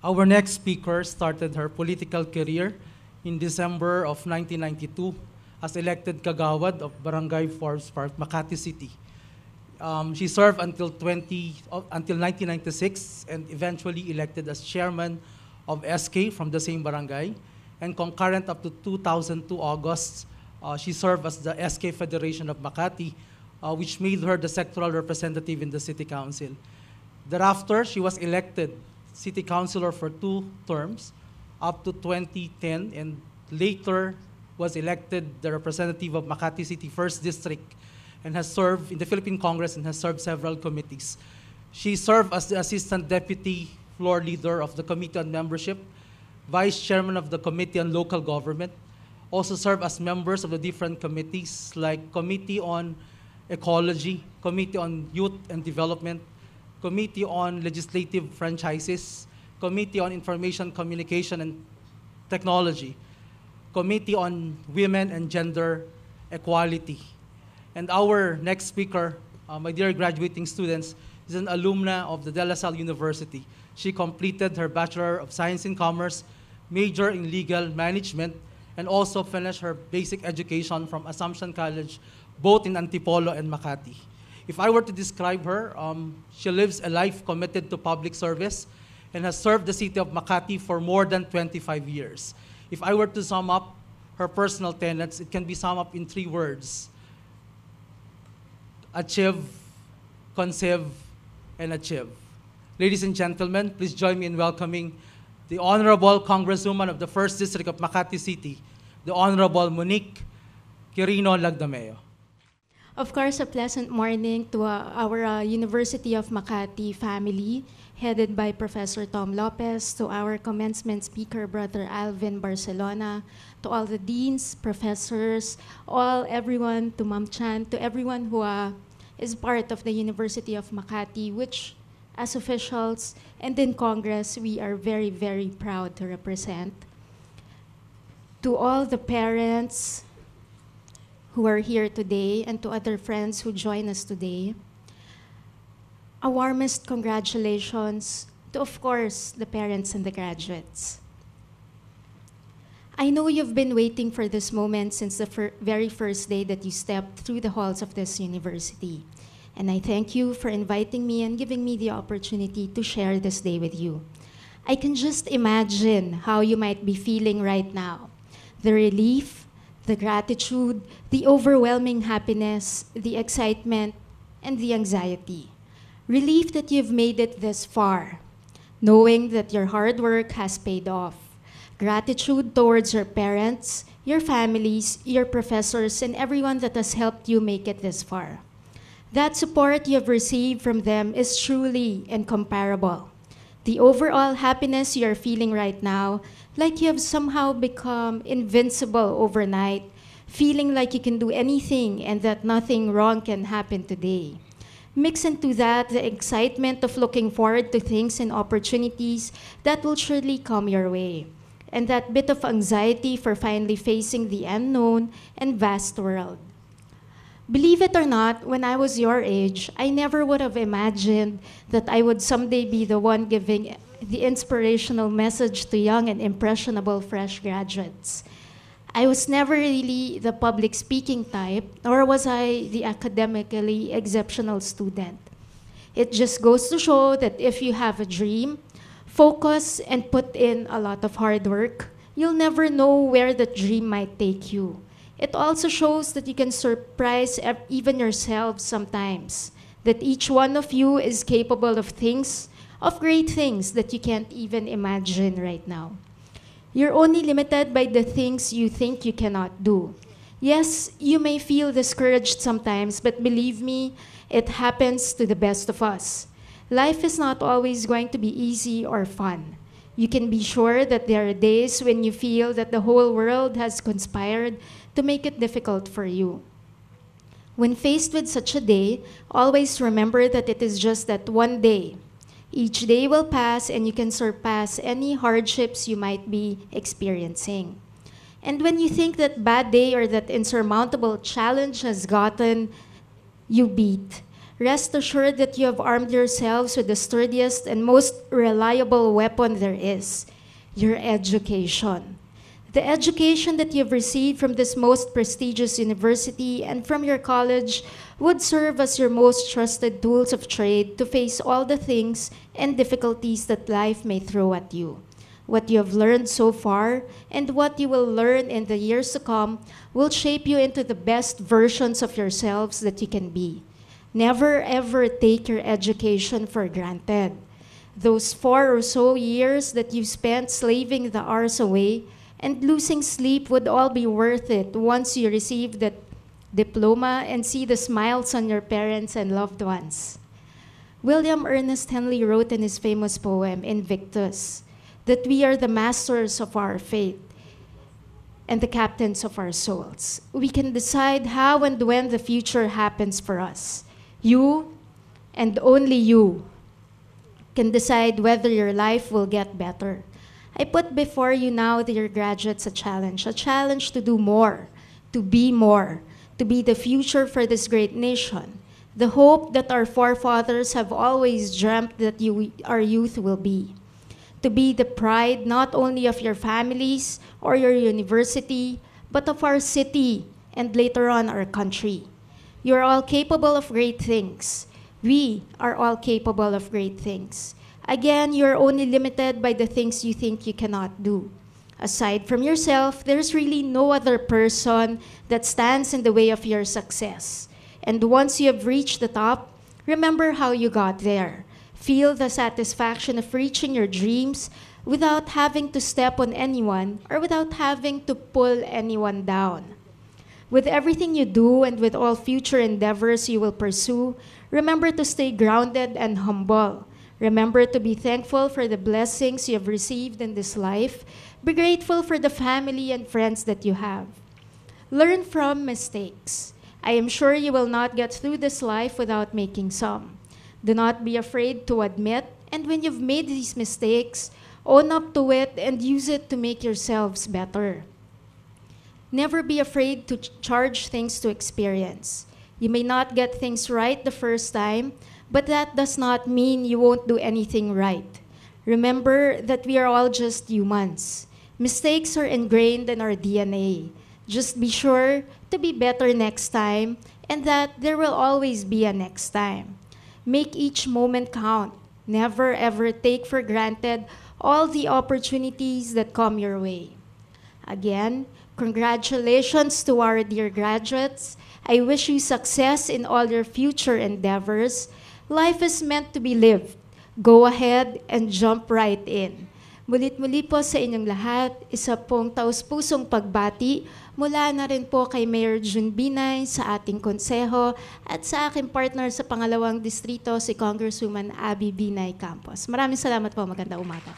Our next speaker started her political career in December of 1992 as elected Kagawad of Barangay Forbes Park, Makati City. She served until 1996 and eventually elected as chairman of SK from the same barangay. And concurrent up to 2002 August, she served as the SK Federation of Makati, which made her the sectoral representative in the city council. Thereafter, she was elected city councilor for 2 terms up to 2010, and later was elected the representative of Makati City 1st District and has served in the Philippine Congress and has served several committees. She served as the Assistant Deputy Floor Leader of the Committee on Membership, Vice Chairman of the Committee on Local Government, also served as members of the different committees like Committee on Ecology, Committee on Youth and Development, Committee on Legislative Franchises, Committee on Information, Communication and Technology, Committee on Women and Gender Equality. And our next speaker, my dear graduating students, is an alumna of the De La Salle University. She completed her Bachelor of Science in Commerce, major in Legal Management, and also finished her basic education from Assumption College, both in Antipolo and Makati. If I were to describe her, she lives a life committed to public service and has served the city of Makati for more than 25 years. If I were to sum up her personal tenets, it can be summed up in 3 words: achieve, conceive, and achieve. Ladies and gentlemen, please join me in welcoming the Honorable Congresswoman of the 1st District of Makati City, the Honorable Monique Quirino Lagdameo. Of course, a pleasant morning to our University of Makati family, headed by Professor Tom Lopez, to our commencement speaker, Brother Alvin Barcelona, to all the deans, professors, everyone, to Ma'am Chan, to everyone who is part of the University of Makati, which as officials and in Congress, we are very, very proud to represent. To all the parents who are here today and to other friends who join us today, a warmest congratulations to, of course, the parents and the graduates. I know you've been waiting for this moment since the very first day that you stepped through the halls of this university. And I thank you for inviting me and giving me the opportunity to share this day with you. I can just imagine how you might be feeling right now. The relief, the gratitude, the overwhelming happiness, the excitement, and the anxiety. Relief that you've made it this far, knowing that your hard work has paid off. Gratitude towards your parents, your families, your professors, and everyone that has helped you make it this far. That support you have received from them is truly incomparable. The overall happiness you are feeling right now, like you have somehow become invincible overnight, feeling like you can do anything and that nothing wrong can happen today. Mix into that the excitement of looking forward to things and opportunities that will surely come your way, and that bit of anxiety for finally facing the unknown and vast world. Believe it or not, when I was your age, I never would have imagined that I would someday be the one giving the inspirational message to young and impressionable fresh graduates. I was never really the public speaking type, nor was I the academically exceptional student. It just goes to show that if you have a dream, focus, and put in a lot of hard work, you'll never know where that dream might take you. It also shows that you can surprise even yourself sometimes, that each one of you is capable of great things that you can't even imagine right now. You're only limited by the things you think you cannot do. Yes, you may feel discouraged sometimes, but believe me, it happens to the best of us. Life is not always going to be easy or fun. You can be sure that there are days when you feel that the whole world has conspired to make it difficult for you. When faced with such a day, always remember that it is just that one day. Each day will pass and you can surpass any hardships you might be experiencing. And when you think that bad day or that insurmountable challenge has gotten you beat, Rest assured that you have armed yourselves with the sturdiest and most reliable weapon there is, your education. The education that you've received from this most prestigious university and from your college would serve as your most trusted tools of trade to face all the things and difficulties that life may throw at you. What you have learned so far and what you will learn in the years to come will shape you into the best versions of yourselves that you can be. Never ever take your education for granted. Those 4 or so years that you spent slaving the hours away and losing sleep would all be worth it once you receive that diploma and see the smiles on your parents and loved ones. William Ernest Henley wrote in his famous poem, Invictus, that we are the masters of our fate and the captains of our souls. We can decide how and when the future happens for us. You, and only you, can decide whether your life will get better. I put before you now, dear graduates, a challenge to do more, to be the future for this great nation, the hope that our forefathers have always dreamt that our youth will be, to be the pride not only of your families or your university, but of our city and later on our country. You are all capable of great things. We are all capable of great things. Again, you're only limited by the things you think you cannot do. Aside from yourself, there's really no other person that stands in the way of your success. And once you have reached the top, remember how you got there. Feel the satisfaction of reaching your dreams without having to step on anyone or without having to pull anyone down. With everything you do and with all future endeavors you will pursue, remember to stay grounded and humble. Remember to be thankful for the blessings you have received in this life. Be grateful for the family and friends that you have. Learn from mistakes. I am sure you will not get through this life without making some. Do not be afraid to admit, and when you've made these mistakes, own up to it and use it to make yourselves better. Never be afraid to charge things to experience. You may not get things right the first time, but that does not mean you won't do anything right. Remember that we are all just humans. Mistakes are ingrained in our DNA. Just be sure to be better next time and that there will always be a next time. Make each moment count. Never ever take for granted all the opportunities that come your way. Again, congratulations to our dear graduates. I wish you success in all your future endeavors. Life is meant to be lived. Go ahead and jump right in. Mulit-muli po sa inyong lahat, isa pong taus-pusong pagbati mula na rin po kay Mayor Jun Binay sa ating konseho at sa aking partner sa pangalawang distrito, si Congresswoman Abby Binay Campos. Maraming salamat po. Magandang umaga.